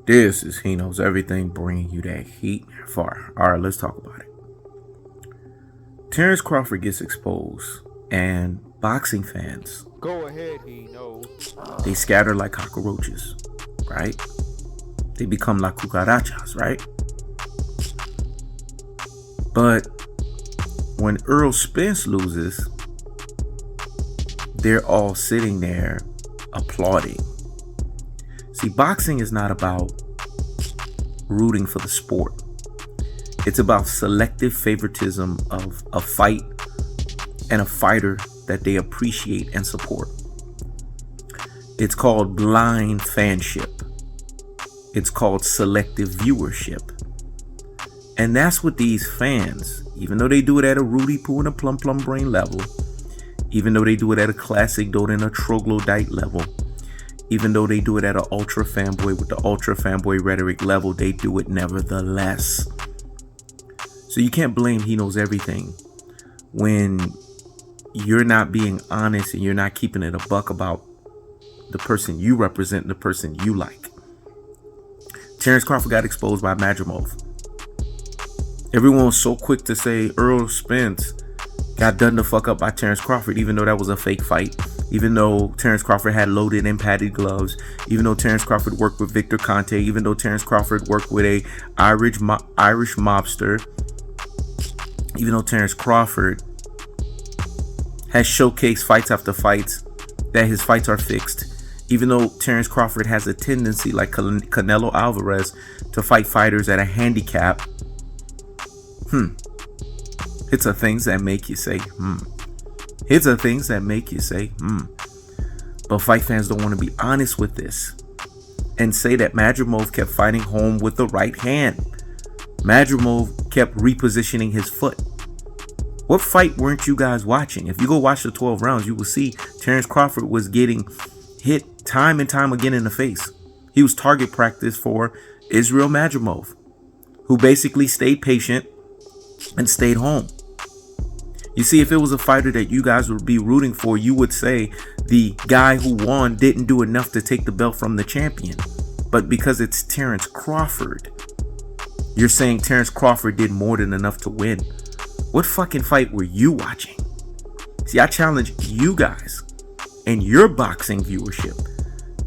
This is He Knows Everything, bringing you that heat and fire. All right, let's talk about it. Terence Crawford gets exposed, and boxing fans, Go ahead, he knows. they scatter like cockroaches, right? They become like cucarachas, right? But when Errol Spence loses, they're all sitting there applauding. See, boxing is not about rooting for the sport. It's about selective favoritism of a fight and a fighter that they appreciate and support. It's called blind fanship. It's called selective viewership. And that's what these fans, even though they do it at a Rudy Poo and a Plum Plum Brain level, even though they do it at a classic Dote and a Troglodyte level, even though they do it at an ultra fanboy with the ultra fanboy rhetoric level, they do it nevertheless. So you can't blame He Knows Everything when you're not being honest and you're not keeping it a buck about the person you represent, the person you like. Terence Crawford got exposed by Madrimov. Everyone was so quick to say Errol Spence got done the fuck up by Terence Crawford, even though that was a fake fight, even though Terence Crawford had loaded and padded gloves, even though Terence Crawford worked with Victor Conte, even though Terence Crawford worked with a Irish mobster, even though Terence Crawford has showcased fights after fights that his fights are fixed, even though Terence Crawford has a tendency, like Canelo Alvarez, to fight fighters at a handicap. It's the things that make you say, It's the things that make you say, But fight fans don't want to be honest with this and say that Madrimov kept fighting home with the right hand. Madrimov kept repositioning his foot. What fight weren't you guys watching? If you go watch the 12 rounds, you will see Terence Crawford was getting hit time and time again in the face. He was target practice for Israil Madrimov, who basically stayed patient and stayed home. You see, if it was a fighter that you guys would be rooting for, you would say the guy who won didn't do enough to take the belt from the champion. But because it's Terence Crawford, you're saying Terence Crawford did more than enough to win. What fucking fight were you watching? See, I challenge you guys and your boxing viewership,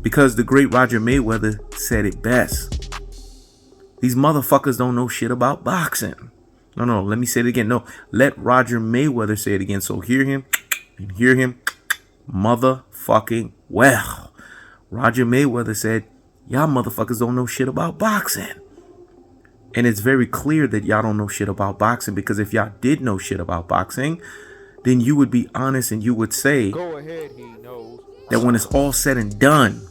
because the great Roger Mayweather said it best. These motherfuckers don't know shit about boxing. No, let me say it again. No, let Roger Mayweather say it again. So hear him and hear him motherfucking well. Roger Mayweather said, y'all motherfuckers don't know shit about boxing. And it's very clear that y'all don't know shit about boxing, because if y'all did know shit about boxing, then you would be honest and you would say, Go ahead, he knows. that when it's all said and done,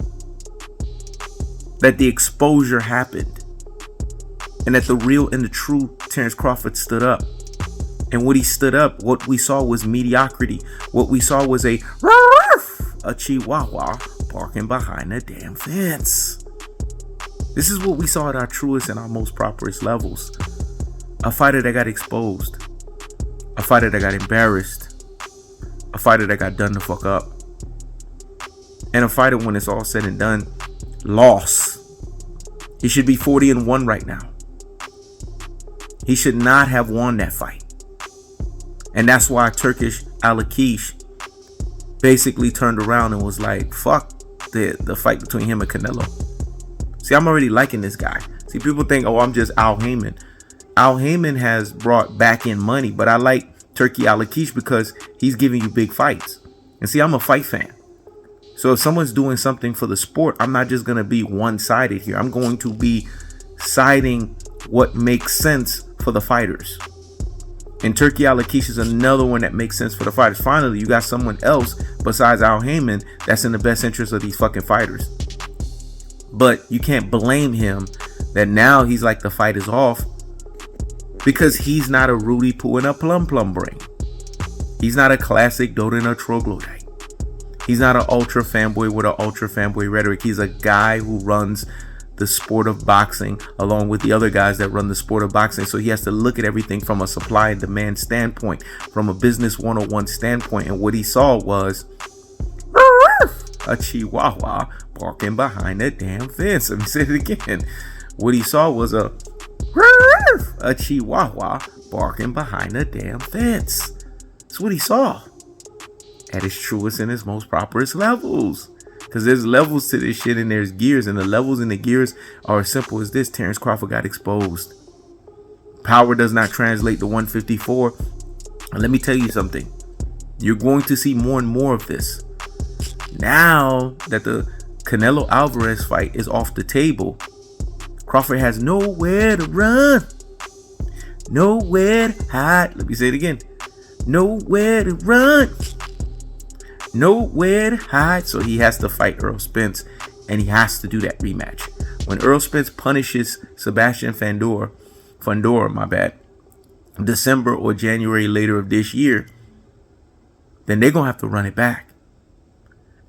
that the exposure happened. And that the real and the true Terence Crawford stood up. And what he stood up, what we saw was mediocrity. What we saw was a chihuahua barking behind a damn fence. This is what we saw at our truest and our most properest levels. A fighter that got exposed. A fighter that got embarrassed. A fighter that got done the fuck up. And a fighter, when it's all said and done, lost. He should be 40-1 right now. He should not have won that fight. And that's why Turki Alalshikh basically turned around and was like, fuck the fight between him and Canelo. See, I'm already liking this guy. See, people think, oh, I'm just Al Heyman. Al Heyman has brought back in money, but I like Turki Alalshikh because he's giving you big fights. And see, I'm a fight fan. So if someone's doing something for the sport, I'm not just going to be one-sided here. I'm going to be siding what makes sense for the fighters. And Turki Alalshikh is another one that makes sense for the fighters. Finally, you got someone else besides Al Heyman that's in the best interest of these fucking fighters. But you can't blame him that now he's like, the fight is off, because he's not a Rudy Poo and a Plum Plum Brain. He's not a classic Dote and a Troglodyte. He's not an ultra fanboy with an ultra fanboy rhetoric. He's a guy who runs the sport of boxing along with the other guys that run the sport of boxing. So he has to look at everything from a supply and demand standpoint, from a business 101 standpoint. And what he saw was a chihuahua barking behind a damn fence. Let me say it again. What he saw was a chihuahua barking behind a damn fence. That's what he saw. At its truest and its most properest levels. Because there's levels to this shit and there's gears. And the levels and the gears are as simple as this. Terence Crawford got exposed. Power does not translate to 154. And let me tell you something. You're going to see more and more of this. Now that the Canelo Alvarez fight is off the table, Crawford has nowhere to run. Nowhere to hide. Let me say it again. Nowhere to run. Nowhere to hide. So he has to fight Errol Spence. And he has to do that rematch. When Errol Spence punishes Sebastian Fundora, December or January later of this year, then they're going to have to run it back.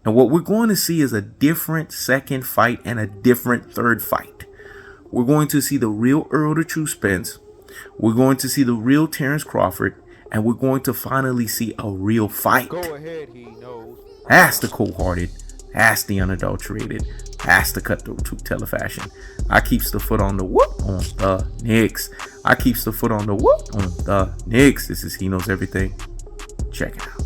And what we're going to see is a different second fight and a different third fight. We're going to see the real Errol the True Spence. We're going to see the real Terence Crawford. And we're going to finally see a real fight. Go ahead, he knows. That's the cold-hearted. That's the unadulterated. That's the cutthroat truth teller fashion. I keeps the foot on the whoop on the Knicks. I keeps the foot on the whoop on the Knicks. This is He Knows Everything. Check it out.